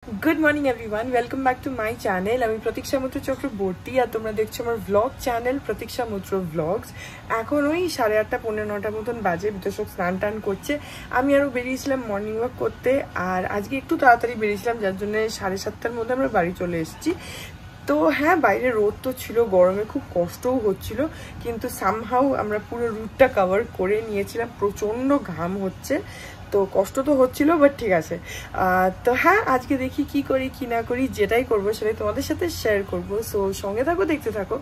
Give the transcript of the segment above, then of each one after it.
Good morning everyone, welcome back to my channel. আমি প্রতীক্ষা মিত্র চক্রবর্তী আর তোমরা দেখছো আমার ব্লগ চ্যানেল প্রতীক্ষা মিত্র ব্লগস। এখন ওই 8:30 পৌনে 9টার মতন বাজে। বিতোষক স্নান টান করছে, আমি আরও বেরিয়েছিলাম মর্নিং ওয়াক করতে। আর আজকে একটু তাড়াতাড়ি বেরিয়েছিলাম, যার জন্য 7:30টার মধ্যে আমরা বাড়ি চলে এসেছি। তো হ্যাঁ, বাইরে রোদ তো ছিল, গরমে খুব কষ্টও হচ্ছিল, কিন্তু সামহাউ আমরা পুরো রুটটা কভার করে নিয়েছিলাম। প্রচণ্ড ঘাম হচ্ছে, তো কষ্ট তো হচ্ছিল, বাট ঠিক আছে। তো হ্যাঁ, আজকে দেখি কি করি কি না করি, যেটাই করবো সেটাই তোমাদের সাথে শেয়ার করবো। সো সঙ্গে থাকো, দেখতে থাকো,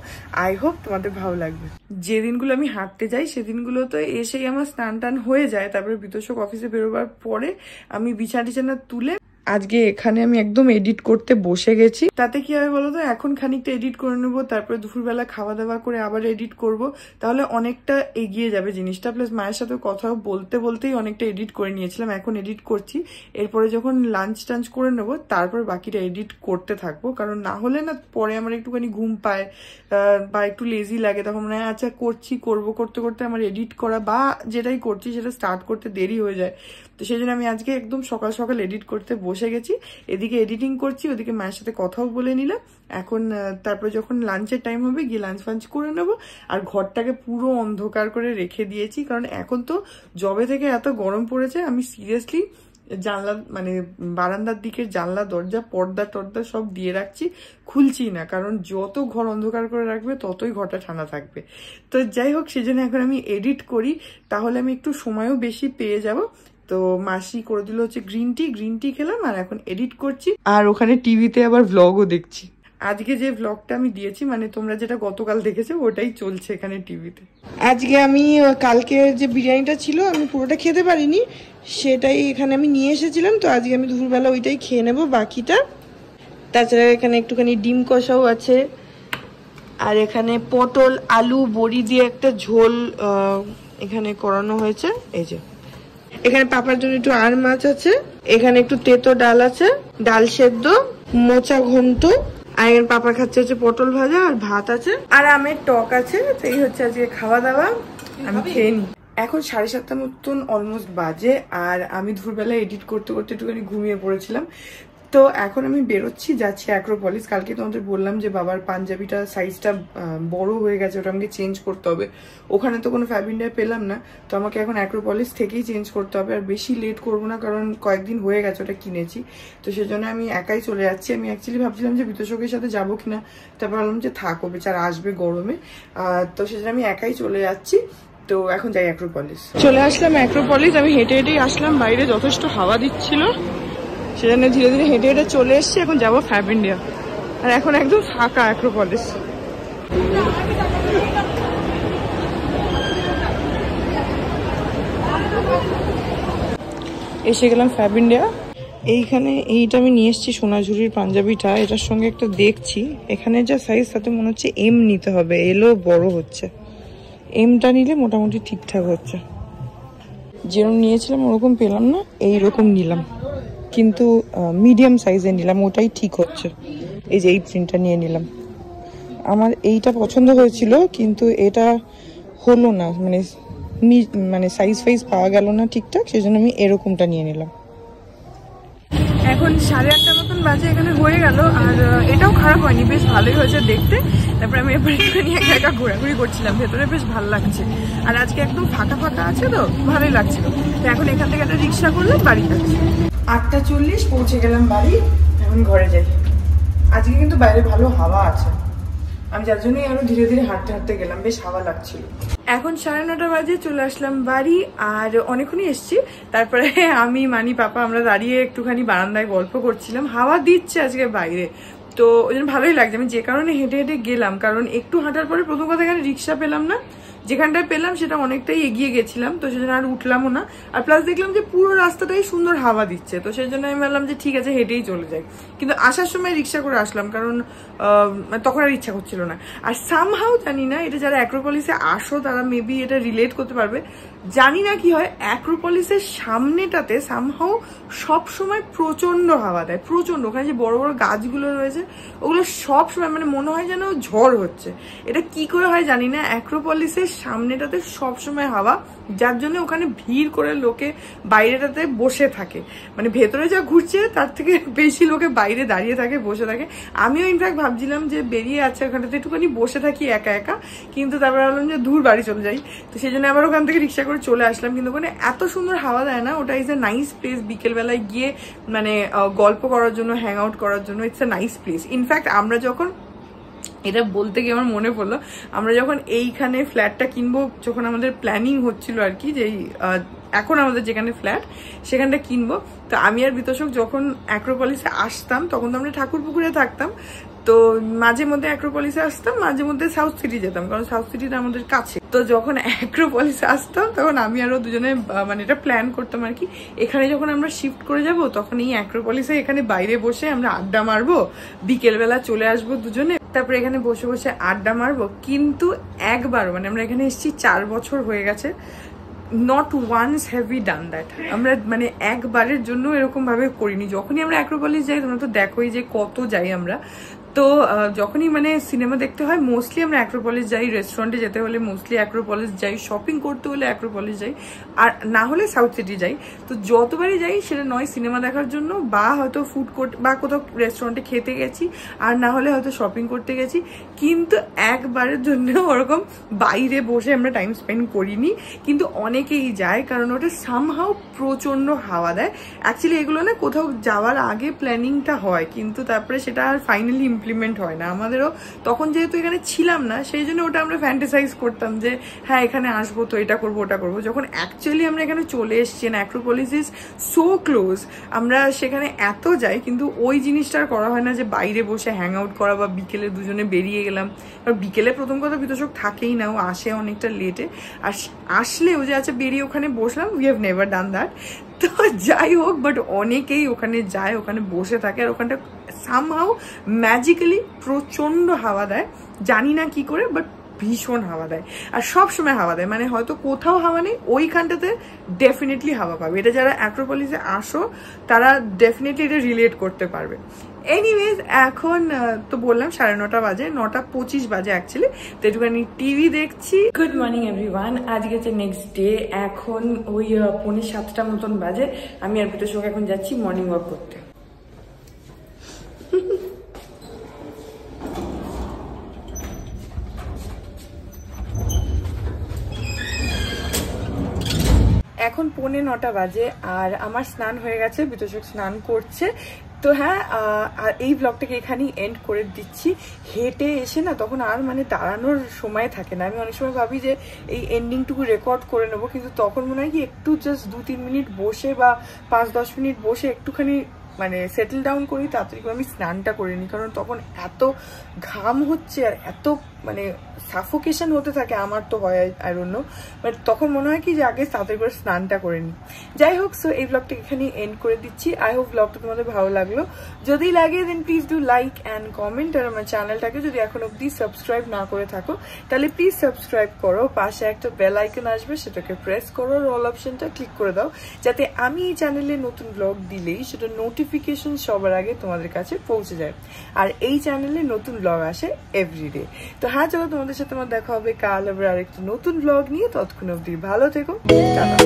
আই হোপ তোমাদের ভালো লাগবে। যে দিনগুলো আমি হাঁটতে যাই সেদিনগুলো তো এসেই আমার স্নান টান হয়ে যায়। তারপরে বিতোষক অফিসে বেরোবার পরে আমি বিছানা তুলে আজকে এখানে আমি একদম এডিট করতে বসে গেছি। তাতে কি হবে বলতো, এখন খানিকটা এডিট করে নেবো, তারপরে দুপুরবেলা খাওয়া দাওয়া করে আবার এডিট করব, তাহলে অনেকটা এগিয়ে যাবে জিনিসটা। প্লাস মায়ের সাথে কথাও বলতেই অনেকটা এডিট করে নিয়েছিলাম, এখন এডিট করছি। এরপরে যখন লাঞ্চ টাঞ্চ করে নেবো তারপর বাকিটা এডিট করতে থাকবো, কারণ না হলে না পরে আমার একটুখানি ঘুম পায় বা একটু লেজি লাগে, তখন মনে হয় আচ্ছা করতে করতে আমার এডিট করা বা যেটাই করছি সেটা স্টার্ট করতে দেরি হয়ে যায়। তো সেই জন্য আমি আজকে একদম সকাল সকাল এডিট করতে বসে গেছি। এদিকে এডিটিং করছি, ওদিকে মায়ের সাথে কথাও বলে নিলাম। এখন তারপরে যখন লাঞ্চের টাইম হবে গিয়ে লাঞ্চ ফাঞ্চ করে নেবো। আর ঘরটাকে পুরো অন্ধকার করে রেখে দিয়েছি, কারণ এখন তো জবে থেকে এত গরম পড়েছে, আমি সিরিয়াসলি জানলা মানে বারান্দার দিকের জানলা দরজা পর্দা টর্দা সব দিয়ে রাখছি, খুলছি না, কারণ যত ঘর অন্ধকার করে রাখবে ততই ঘরটা ঠান্ডা থাকবে। তো যাই হোক, সেজন্য এখন আমি এডিট করি, তাহলে আমি একটু সময়ও বেশি পেয়ে যাব। তো মাসি করে দিল হচ্ছে গ্রিন টি খেলাম, আর এখন এডিট করছি, আর ওখানে টিভিতে আবার ভ্লগও দেখছি। আজকে যে ভ্লগটা আমি দিয়েছি, মানে তোমরা যেটা গতকাল দেখেছো ওটাই চলছে এখানে টিভিতে। আজকে আমি কালকে যে বিরিয়ানিটা ছিল আমি পুরোটা খেতে পারিনি, সেটাই এখানে আমি নিয়ে এসেছিলাম। তো আজকে আমি দুপুরবেলা ওইটাই খেয়ে নেবো বাকিটা। তাছাড়া এখানে একটুখানি ডিম কষাও আছে, আর এখানে পটল আলু বড়ি দিয়ে একটা ঝোল এখানে করানো হয়েছে। এই যে এখানে পাপার জন্য একটু আর মাছ আছে, এখানে একটু তেতো ডাল আছে, ডাল সেদ্ধ, মোচা ঘন্ট, আর এখানে পাপা খাচ্ছে হচ্ছে পটল ভাজা, আর ভাত আছে, আর আমের টক আছে। তো এই হচ্ছে আজকে খাওয়া দাওয়া, আমি খেয়ে নিই। এখন 7:30 মতন অলমোস্ট বাজে, আর আমি দুপুরবেলা এডিট করতে করতে একটুখানি ঘুমিয়ে পড়েছিলাম। তো এখন আমি বেরোচ্ছি, যাচ্ছি অ্যাক্রোপলিস। কালকে তোমাদের বললাম যে বাবার পাঞ্জাবিটা সাইজটা বড় হয়ে গেছে, ওটা আমাকে চেঞ্জ করতে হবে। ওখানে তো কোনো ফ্যাব ইন্ডিয়া পেলাম না, তো আমাকে এখন অ্যাক্রোপলিস থেকেই চেঞ্জ করতে হবে। আর বেশি লেট করবো না, কারণ কয়েকদিন হয়ে গেছে ওটা কিনেছি। তো সেজন্য আমি একাই চলে যাচ্ছি। আমি অ্যাকচুয়ালি ভাবছিলাম যে বিতোষকের সাথে যাবো কিনা, তারপর ভাবলাম যে থাকো, বেচারা আসবে গরমে। তো সেজন্য আমি একাই চলে যাচ্ছি। তো এখন যাই অ্যাক্রোপলিস। চলে আসলাম অ্যাক্রোপলিস, আমি হেঁটে হেঁটেই আসলাম, বাইরে যথেষ্ট হাওয়া দিচ্ছিল, সেজন্য ধীরে ধীরে হেঁটে হেঁটে চলে এসছি। এখন যাবো ফ্যাব ইন্ডিয়া, আর এখন একদম ফাঁকা অ্যাক্রোপলিস। এসে গেলাম ফ্যাব ইন্ডিয়া। এইখানে এইটা আমি নিয়ে এসেছি, সোনাঝুরির পাঞ্জাবিটা। এটার সঙ্গে একটা দেখছি, এখানে যা সাইজ তাতে মনে হচ্ছে এম নিতে হবে, এলও বড় হচ্ছে। এমটা নিলে মোটামুটি ঠিকঠাক হচ্ছে। যেরকম নিয়েছিলাম ওরকম পেলাম না, এইরকম নিলাম, কিন্তু মিডিয়াম সাইজে নিলাম, ওটাই ঠিক হচ্ছে। এই যে এই প্রিন্টটা নিয়ে নিলাম, আমার এইটা পছন্দ হয়েছিল, কিন্তু এটা হলো না, মানে সাইজ ফাইজ পাওয়া গেল না ঠিকঠাক, সেই জন্য আমি এরকমটা নিয়ে নিলাম। এখন 8:30 মতন বাজে, এখানে হয়ে গেল, আর এটাও খারাপ হয়নি, বেশ ভালোই হয়েছে দেখতে। তারপরে আমি এবার একটুখানি একা একা ঘোরাঘুরি করছিলাম, ভেতরে বেশ ভালো লাগছে। আর আজকে একদম ফাঁকা ফাঁকা আছে, তো ভালোই লাগছিল। তো এখন এখান থেকে একটা রিক্সা করলাম, বাড়ি যাচ্ছি। 8:40 পৌঁছে গেলাম বাড়ি, এখন ঘরে যাই। আজকে কিন্তু বাইরে ভালো হাওয়া আছে, আমি যার জন্যই আরো ধীরে ধীরে হাঁটতে হাঁটতে গেলাম, বেশ হাওয়া লাগছিল। এখন 9:30 বাজে, চলে আসলাম বাড়ি, আর অনেকক্ষণই এসছি। তারপরে আমি মানি পাপা আমরা দাঁড়িয়ে একটুখানি বারান্দায় গল্প করছিলাম, হাওয়া দিচ্ছে আজকে বাইরে, তো ওই জন্য ভালোই লাগছে। আমি যে কারণে হেঁটে হেঁটে গেলাম, কারণ একটু হাঁটার পরে প্রথম কথা এখানে রিক্সা পেলাম না, যেখানটায় পেলাম সেটা অনেকটাই এগিয়ে গেছিলাম, তো সেজন্য আর উঠলামও না। আর প্লাস দেখলাম যে পুরো রাস্তাটাই সুন্দর হাওয়া দিচ্ছে, তো সেই জন্য আমি ভাবলাম যে ঠিক আছে হেঁটেই চলে যাই। কিন্তু আসার সময় রিক্সা করে আসলাম, কারণ তখন আর ইচ্ছা করছিল না। আর সামহাউ জানি না, এটা যারা অ্যাক্রোপলিসে আসো তারা মেবি এটা রিলেট করতে পারবে, জানি না কি হয়, অ্যাক্রোপলিসের সামনেটাতে সামহাও সবসময় প্রচন্ড হাওয়া দেয়, প্রচন্ড। ওখানে যে বড় বড় গাছগুলো রয়েছে ওগুলো সবসময় মানে মনে হয় যেন ঝড় হচ্ছে। এটা কি করে হয় জানি না, অ্যাক্রোপলিসের সামনেটাতে সবসময় হাওয়া, যার জন্য ওখানে ভিড় করে লোকে বাইরেটাতে বসে থাকে। মানে ভেতরে যা ঘুরছে তার থেকে বেশি লোকে বাইরে দাঁড়িয়ে থাকে, বসে থাকে। আমিও ইনফ্যাক্ট ভাবছিলাম যে বেরিয়ে আছে ওখানটাতে একটুখানি বসে থাকি একা একা, কিন্তু তারপরে ভাবলাম যে দূর বাড়ি চলে যাই, তো সেই জন্য আবার ওখান থেকে রিক্সা করে চলে আসলাম। কিন্তু ওখানে এত সুন্দর হাওয়া দেয় না, ওটা ইজ এ নাইস প্লেস বিকেলবেলায় গিয়ে মানে গল্প করার জন্য, হ্যাং আউট করার জন্য। It's a nice place. In fact আমরা যখন, এটা বলতে গিয়ে আমার মনে পড়লো, আমরা যখন এইখানে ফ্ল্যাটটা কিনবো, যখন আমাদের প্ল্যানিং হচ্ছিল আর কি, যে এখন আমাদের যেখানে ফ্ল্যাট সেখানটা কিনবো, তো আমি আর বিতোষক যখন অ্যাক্রোপলিসে আসতাম তখন তো আমরা ঠাকুরপুকুরে থাকতাম, তো মাঝে মধ্যে অ্যাক্রোপলিসে আসতাম, মাঝে মধ্যে সাউথ সিটি যেতাম, কারণ সাউথ সিটিটা আমাদের কাছে। তো যখন অ্যাক্রোপলিসে আসতাম তখন আমি আরো দুজনে মানে এটা প্ল্যান করতাম আর কি, এখানে যখন আমরা শিফট করে যাব তখন এই অ্যাক্রোপলিসে এখানে বাইরে বসে আমরা আড্ডা মারবো, বিকেলবেলা চলে আসবো দুজনে, তারপরে এখানে বসে বসে আড্ডা মারবো। কিন্তু একবার, মানে আমরা এখানে এসেছি 4 বছর হয়ে গেছে, not once have we done that. আমরা মানে একবারের জন্য এরকম ভাবে করিনি। যখনই আমরা অ্যাক্রোপলিস যাই, তোমরা তো দেখোই যে কত যাই আমরা, তো যখনই মানে সিনেমা দেখতে হয় মোস্টলি আমরা অ্যাক্রোপলিস যাই, রেস্টুরেন্টে যেতে হলে মোস্টলি অ্যাক্রোপলিস যাই, শপিং করতে হলে অ্যাক্রোপলিস যাই, আর না হলে সাউথ সিটি যাই। তো যতবারই যাই সেটা নয় সিনেমা দেখার জন্য, বা হয়তো ফুড কোর্ট বা কোথাও রেস্টুরেন্টে খেতে গেছি, আর না হলে হয়তো শপিং করতে গেছি, কিন্তু একবারের জন্য ওরকম বাইরে বসে আমরা টাইম স্পেন্ড করিনি। কিন্তু অনেকেই যায়, কারণ ওটা সামহাও প্রচন্ড হাওয়া দেয়। অ্যাকচুয়ালি এগুলো না কোথাও যাওয়ার আগে প্ল্যানিংটা হয়, কিন্তু তারপরে সেটা আর ফাইনালি ইমপ্লিমেন্ট হয় না। আমাদেরও তখন যেহেতু এখানে ছিলাম না, সেই জন্য ওটা আমরা ফ্যান্টাসাইজ করতাম যে হ্যাঁ এখানে আসবো, তো এটা করবো ওটা করবো। যখন অ্যাকচুয়ালি আমরা এখানে চলে এসছি, অ্যাক্রোপলিস ইজ সো ক্লোজ, আমরা সেখানে এত যাই, কিন্তু ওই জিনিসটা আর করা হয় না যে বাইরে বসে হ্যাং আউট করা, বা বিকেলে দুজনে বেরিয়ে গেলাম। আর বিকেলে প্রথম কথা বিতোষক থাকেই না, ও আসে অনেকটা লেটে, আর আসলেও যে আচ্ছা বেরিয়ে ওখানে বসলাম, we have never done that. তো যাই হোক, বাট অনেকেই ওখানে যায়, ওখানে বসে থাকে, আর ওখানটা সামহাও ম্যাজিক্যালি প্রচন্ড হাওয়া দেয়, জানি না কি করে, বাট ভীষণ হাওয়া দেয়। আর সব সময় হাওয়া দেয়, মানে হয়তো কোথাও হাওয়া নেই, ওইখানটাতে ডেফিনেটলি হাওয়া পাবে। এটা যারা অ্যাক্রোপলিসে আসো তারা ডেফিনেটলি এটা রিলেট করতে পারবে। এনিওয়েজ, এখন তো বললাম 9:30 বাজে, 9:25 বাজে অ্যাকচুয়ালি, তো একটুখানি টিভি দেখছি। গুড মর্নিং এভরিওয়ান, আজকে হচ্ছে নেক্সট ডে। এখন ওই 6:45 মতন বাজে। আমি আর বিতোষক এখন যাচ্ছি মর্নিং ওয়াক করতে। এখন 9:45 বাজে, আর আমার স্নান হয়ে গেছে, বিতোষক স্নান করছে। তো হ্যাঁ, আর এই ব্লগটাকে এখানেই এন্ড করে দিচ্ছি। হেঁটে এসে না তখন আর মানে দাঁড়ানোর সময় থাকে না। আমি অনেক সময় ভাবি যে এই এন্ডিংটুকু রেকর্ড করে নেবো, কিন্তু তখন মনে হয় কি একটু জাস্ট 2-3 মিনিট বসে বা 5-10 মিনিট বসে একটুখানি মানে সেটেল ডাউন করি, তাড়াতাড়ি করে আমি স্নানটা করে নিই। কারণ তখন এত ঘাম হচ্ছে আর এত মানে সাফোকেশন হতে থাকে, আমার তো হয় আই ডোন্ট নো, বাট তখন মনে হয় কি যে আগে তাড়াতাড়ি করে স্নানটা করে নিই। যাই হোক, সো এই ব্লগটা এখানে এন্ড করে দিচ্ছি। আই হোপ ব্লগটা তোমাদের ভালো লাগলো। যদি লাগে then please do like and comment, আর আমার চ্যানেলটাকে যদি এখন অব্দি সাবস্ক্রাইব না করে থাকো তাহলে প্লিজ সাবস্ক্রাইব করো। পাশে একটা বেল আইকন আসবে, সেটাকে প্রেস করো, আর অল অপশনটা ক্লিক করে দাও, যাতে আমি এই চ্যানেলে নতুন ব্লগ দিলেই সেটা নোটিফিকেশন সবার আগে তোমাদের কাছে পৌঁছে যায়। আর এই চ্যানেলে নতুন ব্লগ আসে এভরিডে। তো হ্যাঁ, চলো তোমাদের সাথে আমার দেখা হবে কাল আবার আরেকটা নতুন ব্লগ নিয়ে। ততক্ষণ অবধি ভালো থেকো, টাটা।